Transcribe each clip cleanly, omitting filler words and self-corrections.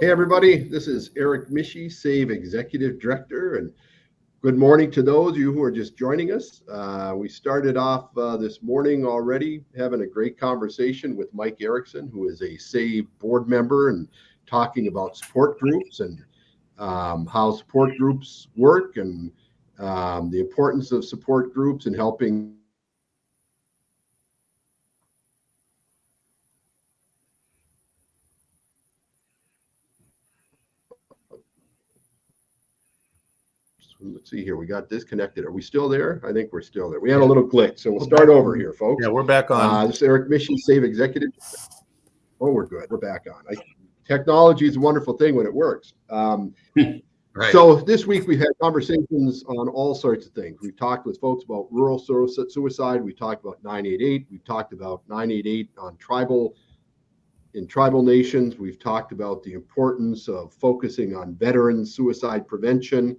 Hey, everybody, this is Eric Mishi, SAVE Executive Director, and good morning to those of you who are just joining us. We started off this morning already having a great conversation with Mike Erickson, who is a SAVE board member, and talking about support groups and how support groups work and the importance of support groups and helping let's see here. We got disconnected. Are we still there? I think we're still there. We had a little glitch, so we'll start over here, folks. Yeah, we're back on. This is Eric Mishi, SAVE Executive. Oh, we're good. We're back on. Technology is a wonderful thing when it works. Right. So this week we've had conversations on all sorts of things. We've talked with folks about rural suicide. We talked about 988. We've talked about 988 on tribal nations. We've talked about the importance of focusing on veteran suicide prevention.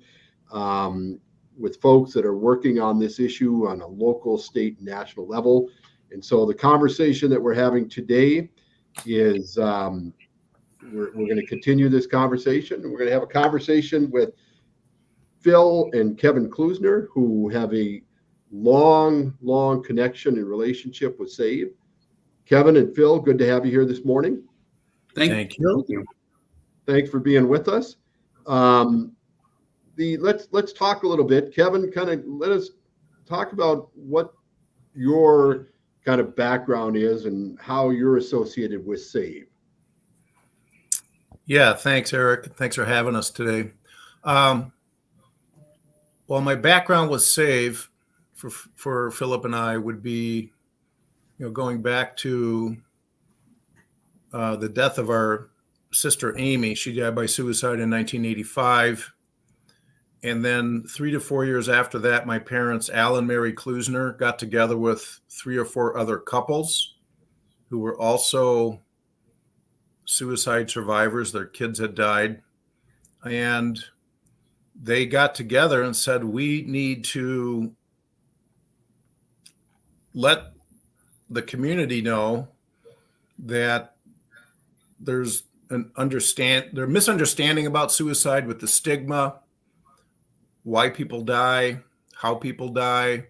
With folks that are working on this issue on a local, state, and national level. And so the conversation that we're having today is we're going to continue this conversation. We're going to have a conversation with Phil and Kevin Kluesner, who have a long connection and relationship with SAVE. Kevin and Phil, good to have you here this morning. Thank you. Thanks for being with us. Let's talk a little bit. Kevin, kind of let us talk about what your kind of background is and how you're associated with SAVE. Yeah, thanks, Eric. Thanks for having us today. Well, my background with SAVE for Philip and I would be, going back to the death of our sister Amy. She died by suicide in 1985. And then 3 to 4 years after that, my parents, Al and Mary Kluesner, got together with 3 or 4 other couples who were also suicide survivors. Their kids had died. And they got together and said, we need to let the community know that there's they're misunderstanding about suicide with the stigma, why people die, how people die,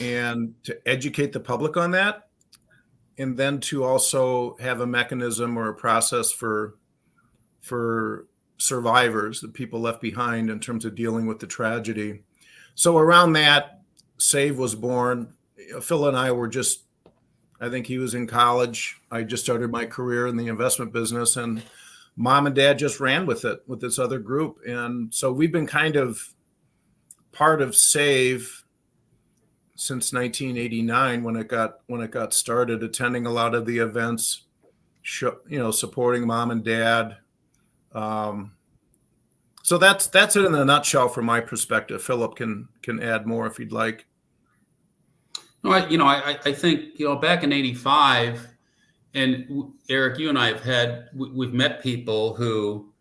and to educate the public on that. And then to also have a mechanism or a process for survivors, the people left behind, in terms of dealing with the tragedy. So around that, SAVE was born. Phil and I were I think he was in college. I just started my career in the investment business, and Mom and Dad just ran with it with this other group. And so we've been kind of part of SAVE since 1989 when it got started, attending a lot of the events, supporting Mom and Dad. So that's it in a nutshell from my perspective. Philip can add more if you'd like. No, I think back in '85, and Eric, you and I we've met people who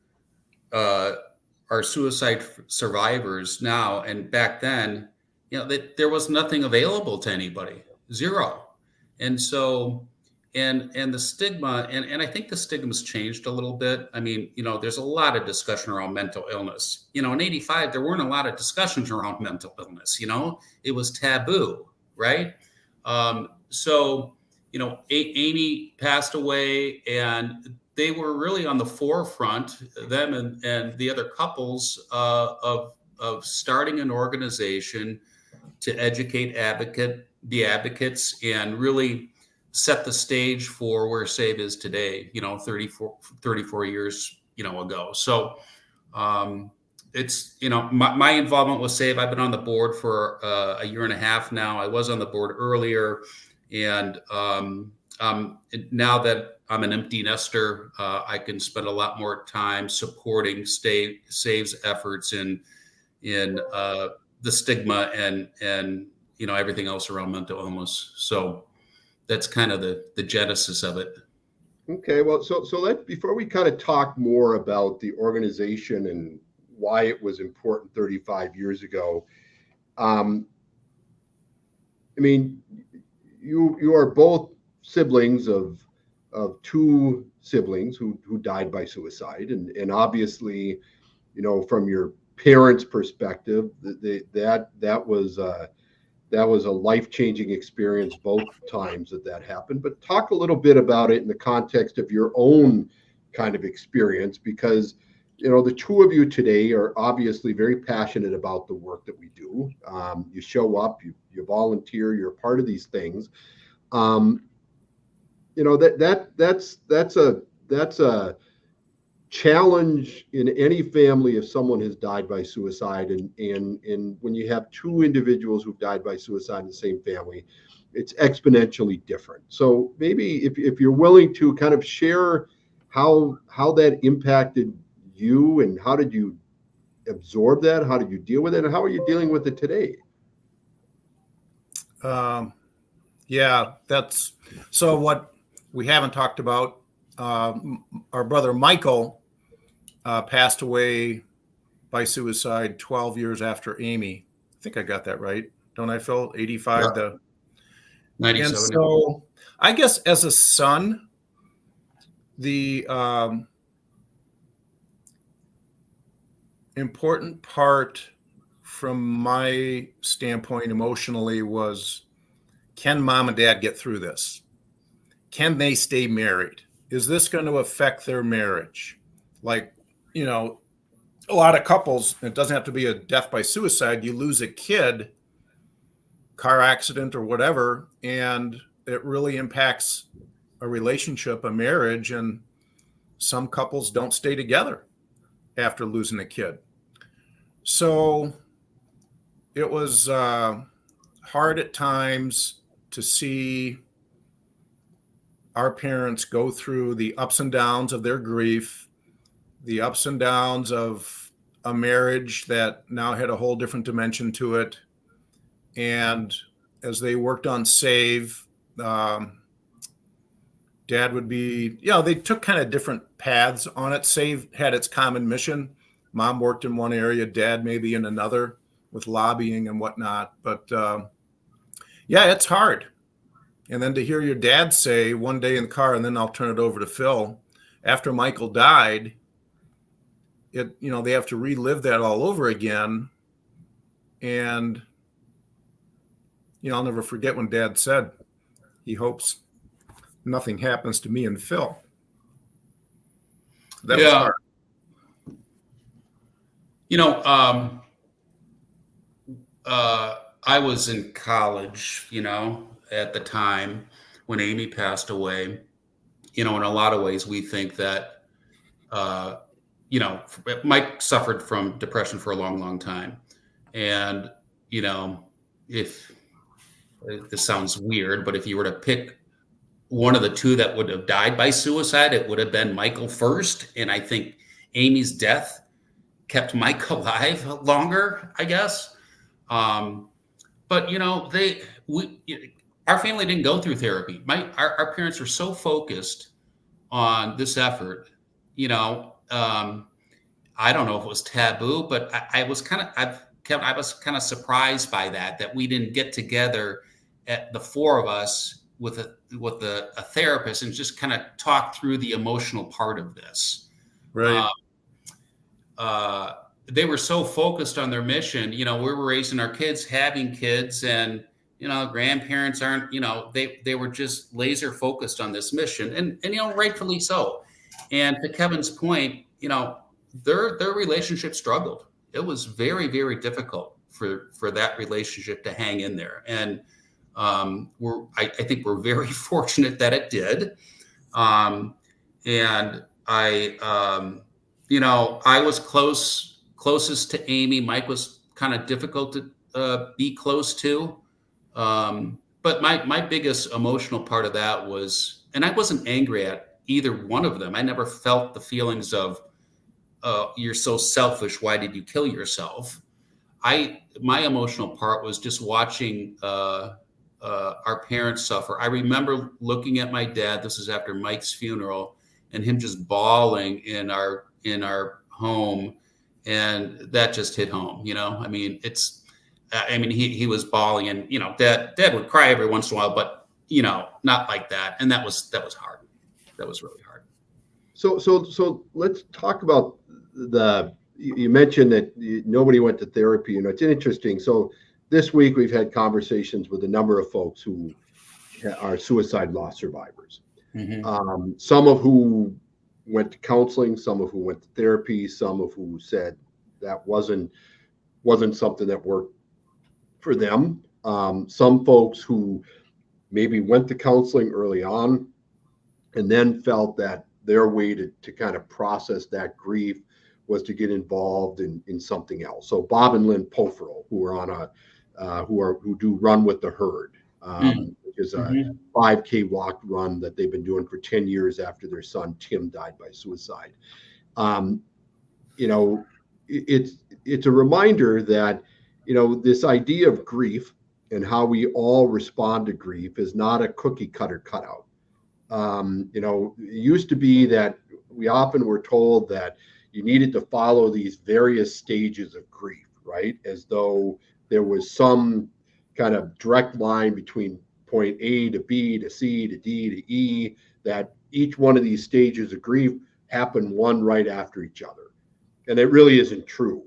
are suicide survivors now, and back then, there was nothing available to anybody, zero. And so, and the stigma, and I think the stigma's changed a little bit. I mean, there's a lot of discussion around mental illness. In '85, there weren't a lot of discussions around mental illness. It was taboo, right? So, Amy passed away, and they were really on the forefront, them and the other couples, of starting an organization to educate the advocates, and really set the stage for where SAVE is today, 34 years, ago. So it's, my involvement with SAVE, I've been on the board for a year and a half now. I was on the board earlier. And now that I'm an empty nester, I can spend a lot more time supporting SAVE's efforts in the stigma and everything else around mental illness. So that's kind of the genesis of it. Okay, well, so before we kind of talk more about the organization and why it was important 35 years ago, I mean, you are both siblings of two siblings who died by suicide, and obviously, from your parents' perspective, that was a life-changing experience both times that happened. But talk a little bit about it in the context of your own kind of experience, because the two of you today are obviously very passionate about the work that we do. You show up, you volunteer, you're a part of these things. That's a challenge in any family if someone has died by suicide, and when you have two individuals who've died by suicide in the same family, it's exponentially different. So maybe if you're willing to kind of share how that impacted you, and how did you absorb that, how did you deal with it, and how are you dealing with it today? Yeah, that's so what we haven't talked about. Our brother Michael passed away by suicide 12 years after Amy. I think I got that right. Don't I, Phil? 85 to 97. And so I guess as a son, the important part from my standpoint emotionally was, can mom and dad get through this? Can they stay married? Is this going to affect their marriage? Like, a lot of couples, it doesn't have to be a death by suicide. You lose a kid, car accident or whatever, and it really impacts a relationship, a marriage. And some couples don't stay together after losing a kid. So it was hard at times to see our parents go through the ups and downs of their grief, the ups and downs of a marriage that now had a whole different dimension to it. And as they worked on SAVE, Dad would be, they took kind of different paths on it. SAVE had its common mission. Mom worked in one area, Dad maybe in another with lobbying and whatnot. But it's hard. And then to hear your dad say one day in the car, and then I'll turn it over to Phil, after Michael died, they have to relive that all over again. And, I'll never forget when Dad said he hopes nothing happens to me and Phil. That was hard. I was in college, at the time when Amy passed away. In a lot of ways, we think that, Mike suffered from depression for a long, long time. And, if this sounds weird, but if you were to pick one of the two that would have died by suicide, it would have been Michael first. And I think Amy's death kept Mike alive longer, I guess. But our family didn't go through therapy. Our parents were so focused on this effort. I don't know if it was taboo, but I was kind of surprised by that we didn't get together at the four of us with a therapist and just kind of talk through the emotional part of this. Right. They were so focused on their mission. We were raising our kids, having kids, and grandparents aren't. They were just laser focused on this mission, and rightfully so. And to Kevin's point, their relationship struggled. It was very, very difficult for that relationship to hang in there. And I think we're very fortunate that it did. And I was closest to Amy. Mike was kind of difficult to be close to. But my biggest emotional part of that was, and I wasn't angry at either one of them. I never felt the feelings of, you're so selfish, why did you kill yourself? My emotional part was just watching our parents suffer. I remember looking at my dad, this is after Mike's funeral, and him just bawling in our home, and that just hit home. He was bawling, and Dad would cry every once in a while, but not like that, and that was hard. really hard. So let's talk about you mentioned that nobody went to therapy. It's interesting. So this week we've had conversations with a number of folks who are suicide loss survivors. Mm-hmm. Some of who went to counseling, some of who went to therapy, some of who said that wasn't something that worked for them. Some folks who maybe went to counseling early on and then felt that their way to kind of process that grief was to get involved in something else. So Bob and Lynn Pofferl, who are on who do Run with the Herd, which is a 5K walk run that they've been doing for 10 years after their son Tim died by suicide. It's a reminder that this idea of grief and how we all respond to grief is not a cookie cutter cutout. It used to be that we often were told that you needed to follow these various stages of grief, right? As though there was some kind of direct line between point A to B to C to D to E, that each one of these stages of grief happened one right after each other. And it really isn't true.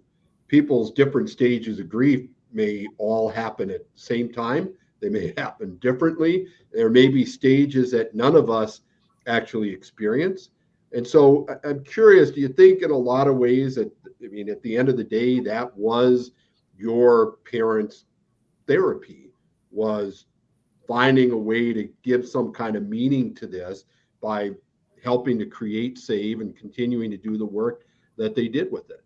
People's different stages of grief may all happen at the same time. They may happen differently. There may be stages that none of us actually experience. And so I'm curious, do you think in a lot of ways that, at the end of the day, that was your parents' therapy, was finding a way to give some kind of meaning to this by helping to create SAVE and continuing to do the work that they did with it?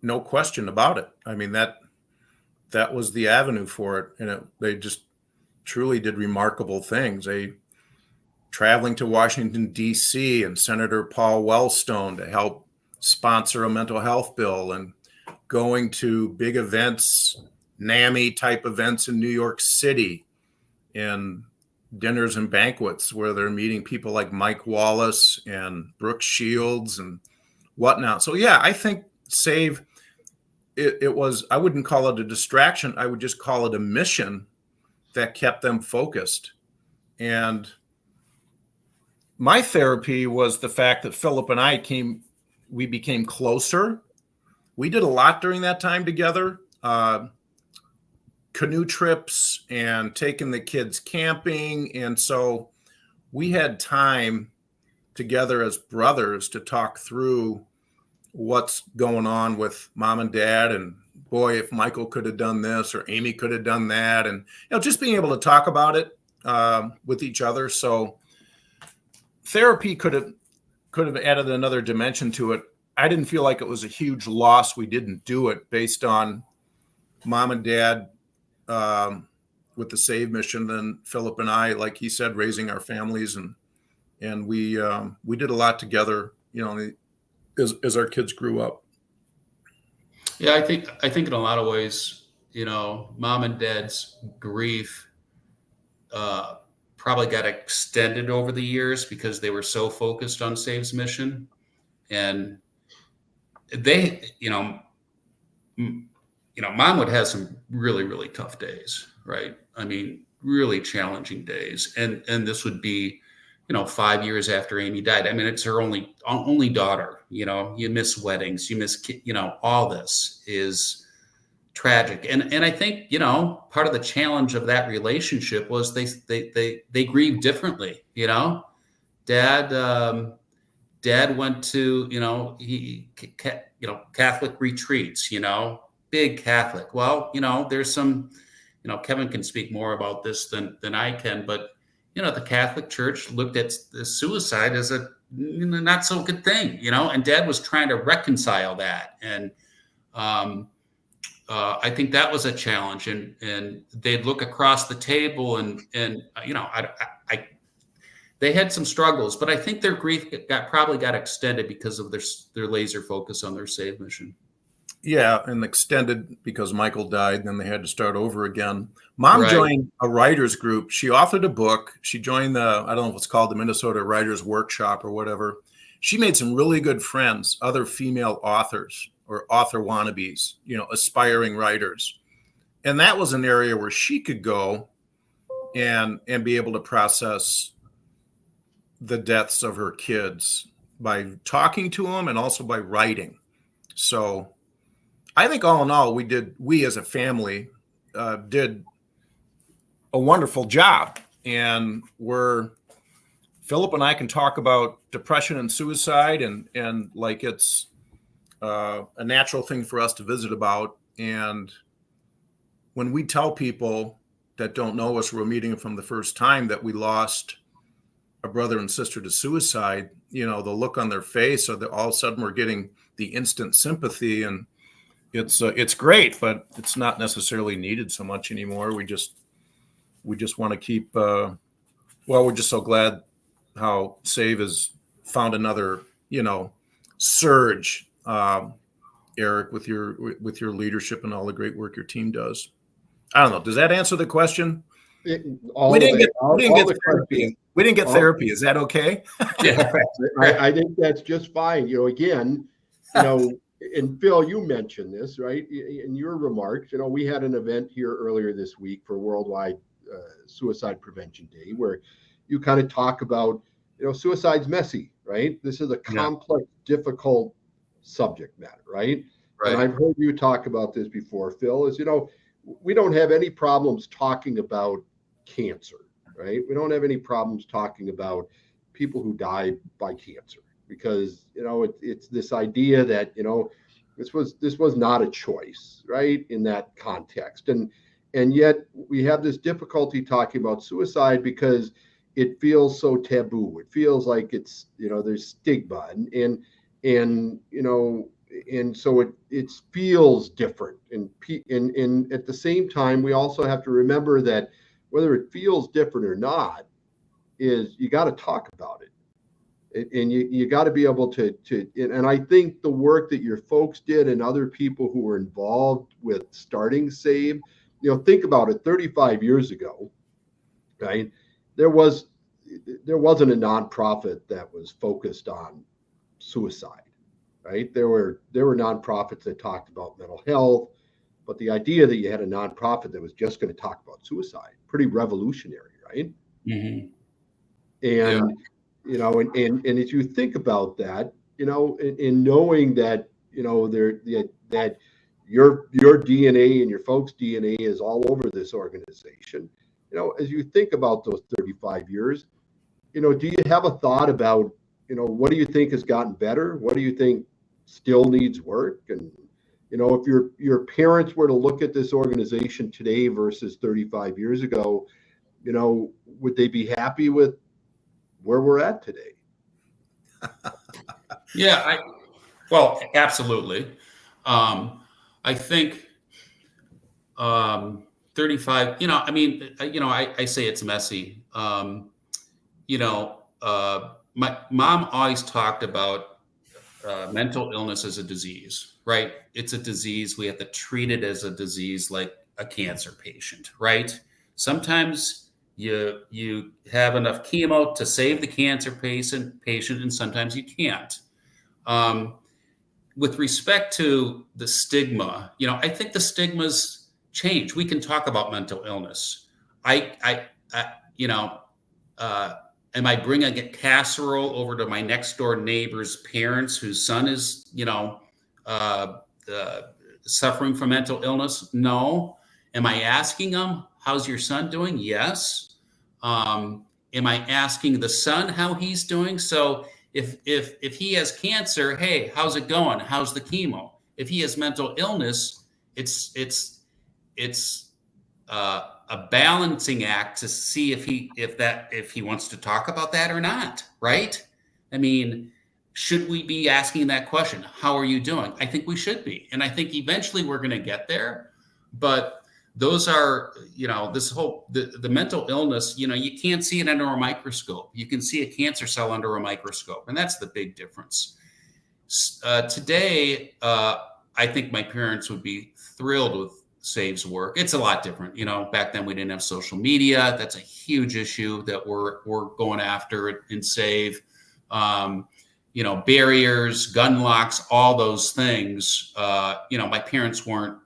No question about it. That was the avenue for it. And they just truly did remarkable things. They traveling to Washington, D.C. and Senator Paul Wellstone to help sponsor a mental health bill, and going to big events, NAMI type events in New York City, and dinners and banquets where they're meeting people like Mike Wallace and Brooke Shields and whatnot. So yeah, I think SAVE, it was, I wouldn't call it a distraction. I would just call it a mission that kept them focused. And my therapy was the fact that Philip and I we became closer. We did a lot during that time together, canoe trips and taking the kids camping. And so we had time together as brothers to talk through what's going on with mom and dad, and boy, if Michael could have done this or Amy could have done that, and just being able to talk about it with each other. So therapy could have added another dimension to it. I didn't feel like it was a huge loss we didn't do it, based on mom and dad with the SAVE mission, then Philip and I, like he said, raising our families, and we did a lot together, as our kids grew up. Yeah, I think in a lot of ways, mom and dad's grief probably got extended over the years because they were so focused on SAVE's mission. And they, mom would have some really, really tough days, right? Really challenging days. And this would be, 5 years after Amy died. It's her only daughter. You miss weddings, you miss, all this is tragic. And I think, part of the challenge of that relationship was they grieved differently. Dad went to, Catholic retreats, big Catholic. Well, there's some, Kevin can speak more about this than I can, but the Catholic Church looked at the suicide as a not so good thing, and Dad was trying to reconcile that. And I think that was a challenge, and they'd look across the table and they had some struggles, but I think their grief probably got extended because of their laser focus on their SAVE mission. Yeah, and extended because Michael died, then they had to start over again. Mom joined a writers group. She authored a book. She joined I don't know if it's called the Minnesota Writers Workshop or whatever. She made some really good friends, other female authors or author wannabes, aspiring writers. And that was an area where she could go and be able to process the deaths of her kids by talking to them and also by writing. So I think all in all, we as a family did a wonderful job. And Philip and I can talk about depression and suicide and like it's a natural thing for us to visit about. And when we tell people that don't know us, we're meeting from the first time, that we lost a brother and sister to suicide, the look on their face, or that all of a sudden we're getting the instant sympathy, and it's great, but it's not necessarily needed so much anymore. We just want to keep. We're just so glad how SAVE has found another, surge, Eric, with your leadership and all the great work your team does. I don't know. Does that answer the question? We didn't get therapy. We didn't get therapy. Is that okay? Yeah. I think that's just fine. Again, and Phil, you mentioned this, right? In your remarks, we had an event here earlier this week for Worldwide Suicide Prevention Day, where you kind of talk about, suicide's messy, right? This is a complex, difficult subject matter, right? Right. And I've heard you talk about this before, Phil, is, we don't have any problems talking about cancer, right? We don't have any problems talking about people who die by cancer, because, it's this idea that, this was not a choice, right? In that context. And yet we have this difficulty talking about suicide because it feels so taboo. It feels like it's, there's stigma and so it feels different. And at the same time, we also have to remember that whether it feels different or not, is you got to talk about it. And you got to be able to, and I think the work that your folks did and other people who were involved with starting SAVE, think about it, 35 years ago, right? There wasn't a nonprofit that was focused on suicide, right? There were nonprofits that talked about mental health, but the idea that you had a nonprofit that was just going to talk about suicide, pretty revolutionary, right? Mm-hmm. And and if you think about that, in knowing that, that your DNA and your folks' DNA is all over this organization, as you think about those 35 years, do you have a thought about, what do you think has gotten better? What do you think still needs work? And, if your parents were to look at this organization today versus 35 years ago, would they be happy with where we're at today? Yeah, well, absolutely. I think 35, I say it's messy. My mom always talked about mental illness as a disease, right? It's a disease. We have to treat it as a disease, like a cancer patient, right? Sometimes you have enough chemo to save the cancer patient, and sometimes you can't. With respect to the stigma, I think the stigmas change. We can talk about mental illness. Am I bringing a casserole over to my next door neighbor's parents whose son is, suffering from mental illness? No. Am I asking them, how's your son doing? Yes. Am I asking the son how he's doing? So if he has cancer, hey, how's it going? How's the chemo? If he has mental illness, it's a balancing act to see if he wants to talk about that or not, right? I mean, should we be asking that question? How are you doing? I think we should be, and I think eventually we're going to get there. But those are, the mental illness, you can't see it under a microscope. You can see a cancer cell under a microscope, and that's the big difference. Today, I think my parents would be thrilled with SAVE's work. It's a lot different. Back then we didn't have social media. That's a huge issue that we're going after in SAVE. Barriers, gun locks, all those things. My parents weren't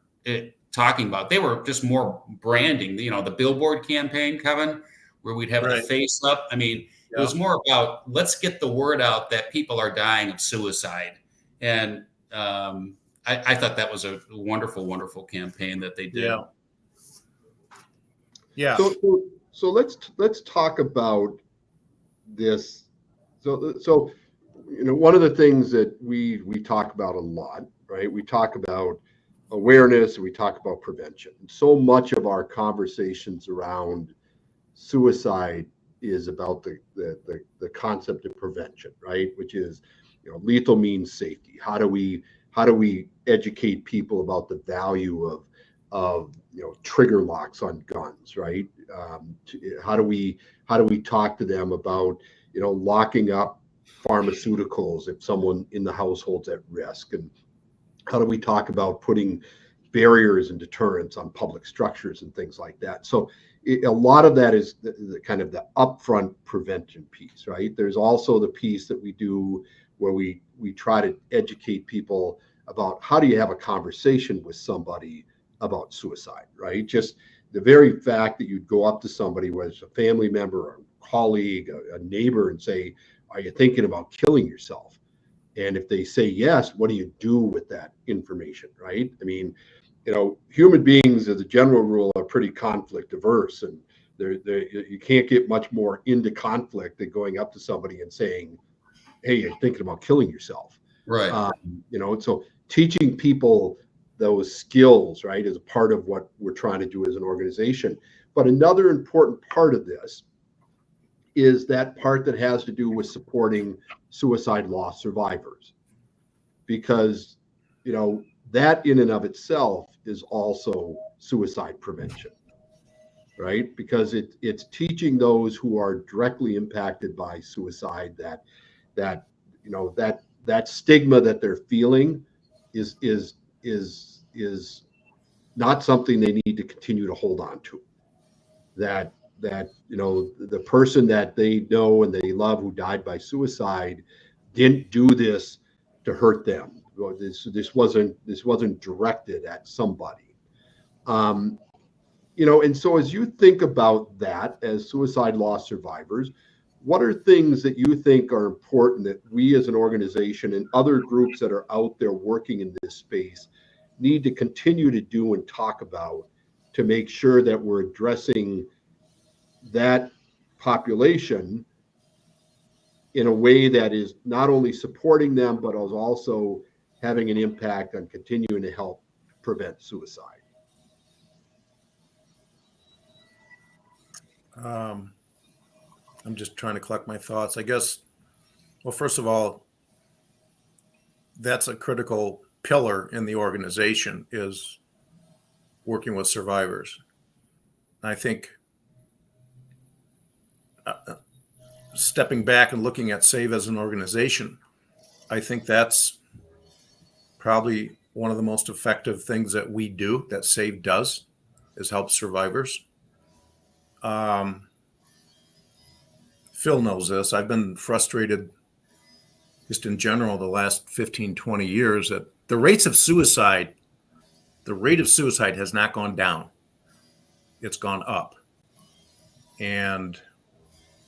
talking about. They were just more branding, the billboard campaign, Kevin, where we'd have the face up. I mean, it was more about, let's get the word out that people are dying of suicide. And I thought that was a wonderful, wonderful campaign that they did. Yeah. So let's talk about this. So one of the things that we talk about a lot, right? We talk about awareness and we talk about prevention. So much of our conversations around suicide is about the concept of prevention, right? Which is, lethal means safety. How do we educate people about the value of trigger locks on guns, right? How do we talk to them about locking up pharmaceuticals if someone in the household's at risk, and how do we talk about putting barriers and deterrents on public structures and things like that? So a lot of that is the kind of the upfront prevention piece, right? There's also the piece that we do where we try to educate people about how do you have a conversation with somebody about suicide, right? Just the very fact that you'd go up to somebody, whether it's a family member or a colleague, a neighbor, and say, are you thinking about killing yourself? And if they say yes, what do you do with that information, right? I mean, human beings as a general rule are pretty conflict averse, and you can't get much more into conflict than going up to somebody and saying, hey, you're thinking about killing yourself. Right. So teaching people those skills, right, is a part of what we're trying to do as an organization. But another important part of this is that part that has to do with supporting suicide loss survivors, because that in and of itself is also suicide prevention, right? Because it's teaching those who are directly impacted by suicide that stigma that they're feeling is not something they need to continue to hold on to. That the person that they know and they love who died by suicide didn't do this to hurt them. This wasn't directed at somebody. And so as you think about that as suicide loss survivors, what are things that you think are important that we as an organization and other groups that are out there working in this space need to continue to do and talk about to make sure that we're addressing that population in a way that is not only supporting them, but is also having an impact on continuing to help prevent suicide? I'm just trying to collect my thoughts. I guess, well, first of all, that's a critical pillar in the organization, is working with survivors. I think stepping back and looking at SAVE as an organization, I think that's probably one of the most effective things that we do, that SAVE does, is help survivors. Phil knows this. I've been frustrated just in general the last 15, 20 years that the rate of suicide has not gone down. It's gone up. And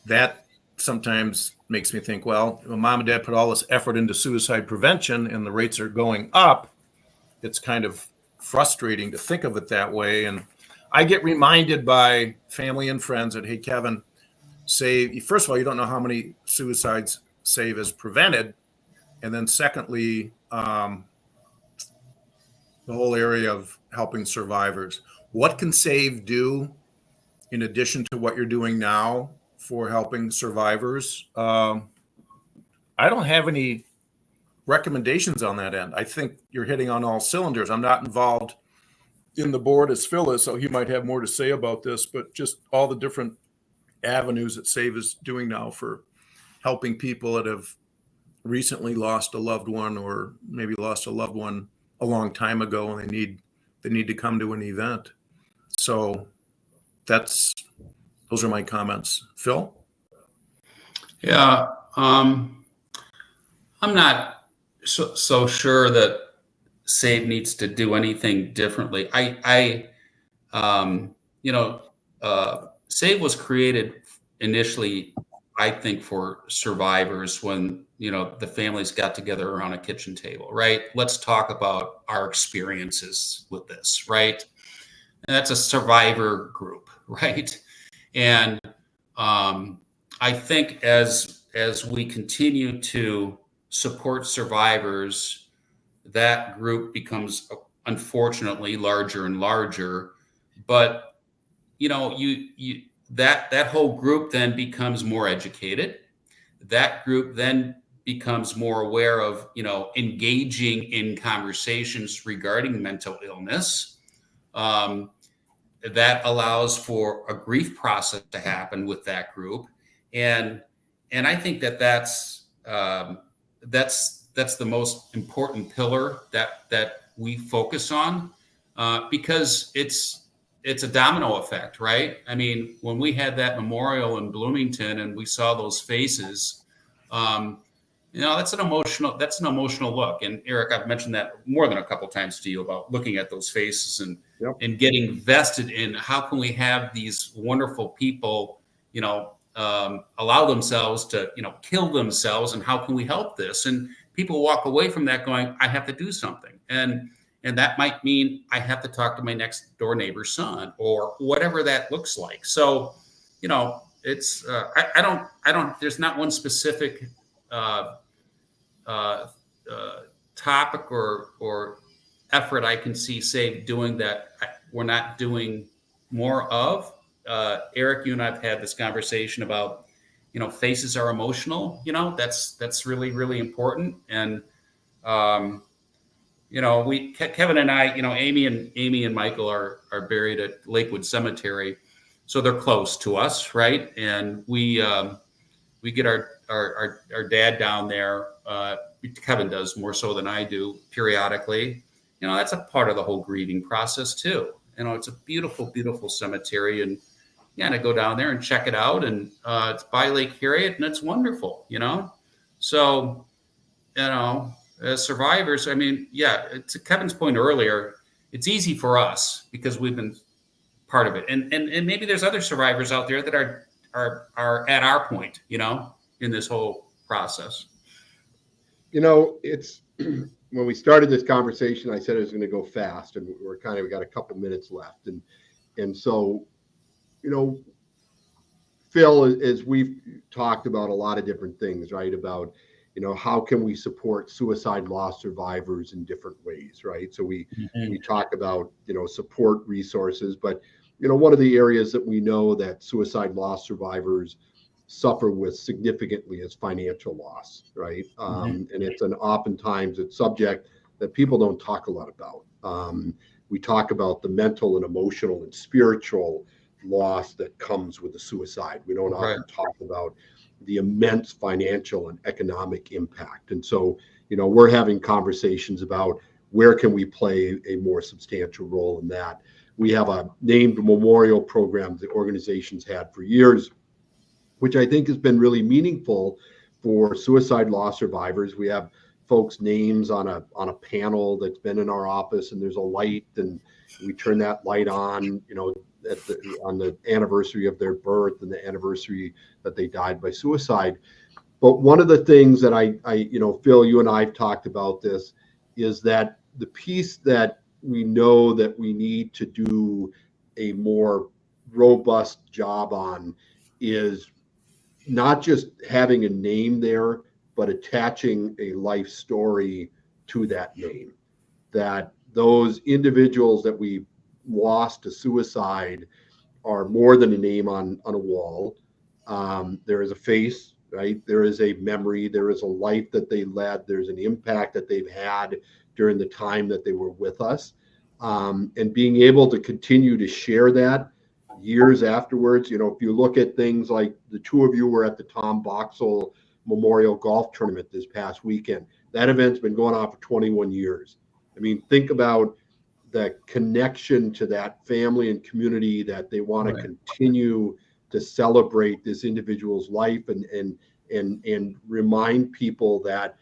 that sometimes makes me think, well, mom and dad put all this effort into suicide prevention and the rates are going up. It's kind of frustrating to think of it that way. And I get reminded by family and friends that, hey, Kevin, SAVE, first of all, you don't know how many suicides SAVE has prevented. And then secondly, the whole area of helping survivors. What can SAVE do in addition to what you're doing now for helping survivors? I don't have any recommendations on that end. I think you're hitting on all cylinders. I'm not involved in the board as Phil is, so he might have more to say about this, but just all the different avenues that SAVE is doing now for helping people that have recently lost a loved one, or maybe lost a loved one a long time ago, and they need to come to an event. So those are my comments. Phil? Yeah, I'm not so sure that SAVE needs to do anything differently. SAVE was created initially, I think, for survivors when, the families got together around a kitchen table, right? Let's talk about our experiences with this, right? And that's a survivor group, right? And I think as we continue to support survivors, that group becomes unfortunately larger and larger. But that whole group then becomes more educated. That group then becomes more aware of engaging in conversations regarding mental illness. That allows for a grief process to happen with that group, and I think that's the most important pillar that we focus on, because it's a domino effect, right? I mean, when we had that memorial in Bloomington and we saw those faces, that's an emotional look. And Eric, I've mentioned that more than a couple times to you about looking at those faces and Yep. and getting vested in how can we have these wonderful people, allow themselves to, kill themselves, and how can we help this? And people walk away from that going, I have to do something. And that might mean I have to talk to my next door neighbor's son, or whatever that looks like. So, it's I don't. There's not one specific topic or effort I can see, say, doing that we're not doing more of. Eric, you and I've had this conversation about, faces are emotional. That's really, really important. And Kevin and I, Amy and Michael are buried at Lakewood Cemetery, so they're close to us, right? And we get our dad down there. Kevin does more so than I do periodically. That's a part of the whole grieving process too. It's a beautiful, beautiful cemetery, and to go down there and check it out. And it's by Lake Harriet, and it's wonderful. So as survivors, I mean, to Kevin's point earlier, it's easy for us because we've been part of it, and maybe there's other survivors out there that are at our point, in this whole process. It's when we started this conversation, I said it was going to go fast, and we got a couple minutes left, and so, Phil, as we've talked about a lot of different things, right? About how can we support suicide loss survivors in different ways, right? So we talk about support resources, but one of the areas that we know that suicide loss survivors suffer with significantly is financial loss, right? And it's oftentimes it's subject that people don't talk a lot about. We talk about the mental and emotional and spiritual loss that comes with the suicide. We don't often talk about the immense financial and economic impact. And so, we're having conversations about where can we play a more substantial role in that. We have a named memorial program the organization's had for years, which I think has been really meaningful for suicide loss survivors. We have folks' names on a panel that's been in our office, and there's a light, and we turn that light on, on the anniversary of their birth and the anniversary that they died by suicide. But one of the things that I Phil, you and I've talked about this, is that the piece that we know that we need to do a more robust job on is not just having a name there, but attaching a life story to that name. That those individuals that we lost to suicide are more than a name on a wall. There is a face, right? There is a memory. There is a life that they led. There's an impact that they've had during the time that they were with us. And being able to continue to share that years afterwards. If you look at things like the two of you were at the Tom Boxall Memorial Golf Tournament this past weekend. That event's been going on for 21 years. I mean, think about the connection to that family and community that they want to continue to celebrate this individual's life and remind people that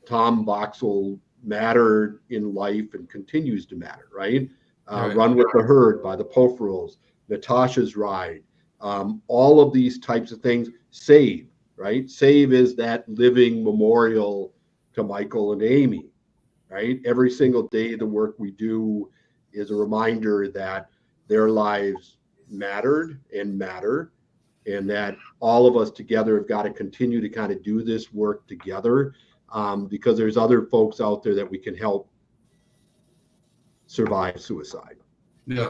Tom Boxall mattered in life and continues to matter, right? Right. Run with the Herd by the Pofferls, Natasha's Ride, all of these types of things. Save, right? Save is that living memorial to Michael and Amy, right? Every single day, the work we do is a reminder that their lives mattered and matter, and that all of us together have got to continue to kind of do this work together, because there's other folks out there that we can help survive suicide. Yeah.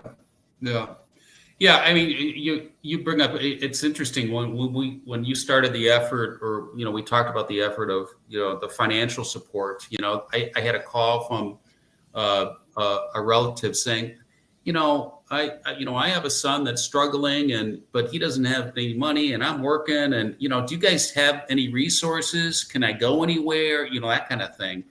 I mean, you bring up, it's interesting when you started the effort, or we talked about the effort of the financial support. I had a call from a relative saying, I have a son that's struggling, but he doesn't have any money, and I'm working, and do you guys have any resources? Can I go anywhere? That kind of thing.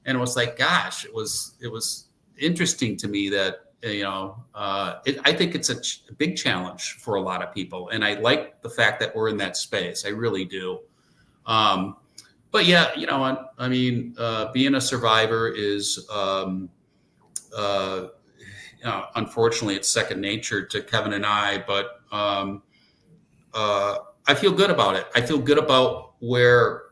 And it was like, gosh, it was interesting to me that I think it's a big challenge for a lot of people, and I like the fact that we're in that space. I really do. But yeah, I mean, being a survivor is, unfortunately, it's second nature to Kevin and I. But I feel good about it. I feel good about where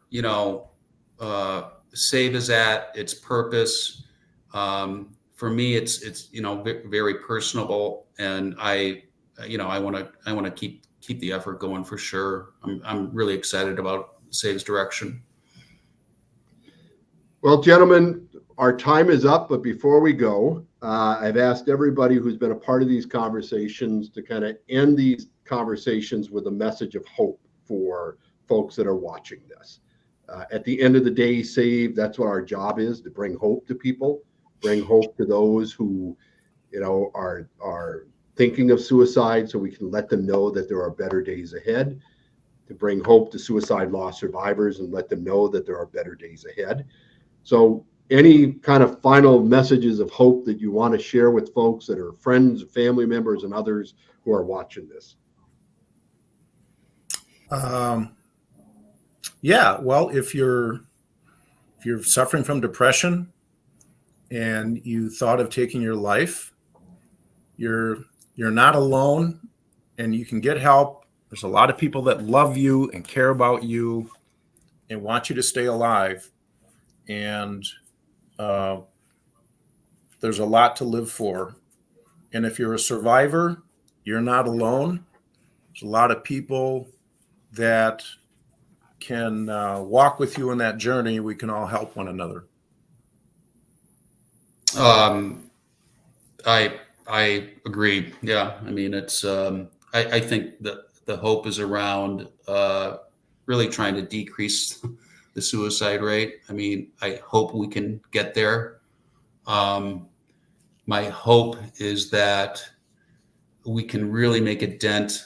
Save is at, its purpose. For me, it's very personable, and I want to keep the effort going for sure. I'm really excited about Save's direction. Well, gentlemen, our time is up, but before we go, I've asked everybody who's been a part of these conversations to kind of end these conversations with a message of hope for folks that are watching this. At the end of the day, Save, that's what our job is, to bring hope to people. Bring hope to those who, are thinking of suicide, so we can let them know that there are better days ahead. To bring hope to suicide loss survivors and let them know that there are better days ahead. So, any kind of final messages of hope that you want to share with folks that are friends, family members, and others who are watching this? Yeah, well, if you're suffering from depression and you thought of taking your life, you're not alone, and you can get help. There's a lot of people that love you and care about you and want you to stay alive. And there's a lot to live for. And if you're a survivor, you're not alone. There's a lot of people that can walk with you in that journey. We can all help one another. I agree. Yeah. I mean, it's, I think that the hope is around really trying to decrease the suicide rate. I mean, I hope we can get there. My hope is that we can really make a dent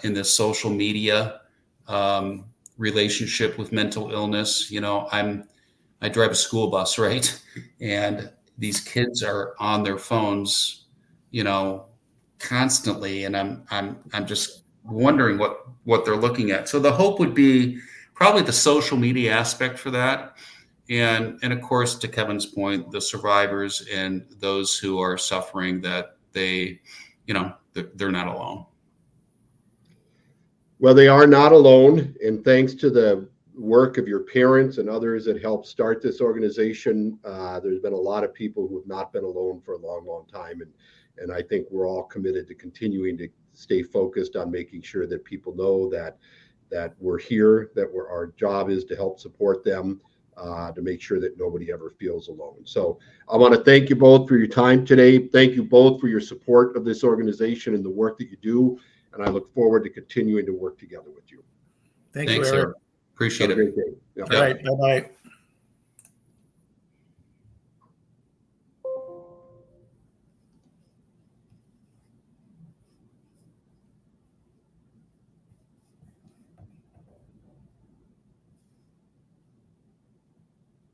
in the social media relationship with mental illness. I drive a school bus, right? And these kids are on their phones, constantly. And I'm just wondering what they're looking at. So the hope would be probably the social media aspect for that. And of course, to Kevin's point, the survivors and those who are suffering, that they're not alone. Well, they are not alone. And thanks to the work of your parents and others that helped start this organization, there's been a lot of people who have not been alone for a long, long time. And I think we're all committed to continuing to stay focused on making sure that people know that we're here, that our job is to help support them, to make sure that nobody ever feels alone. So I want to thank you both for your time today. Thank you both for your support of this organization and the work that you do. And I look forward to continuing to work together with you. Thanks, Eric. Appreciate it. Have a great day. All right. Bye-bye.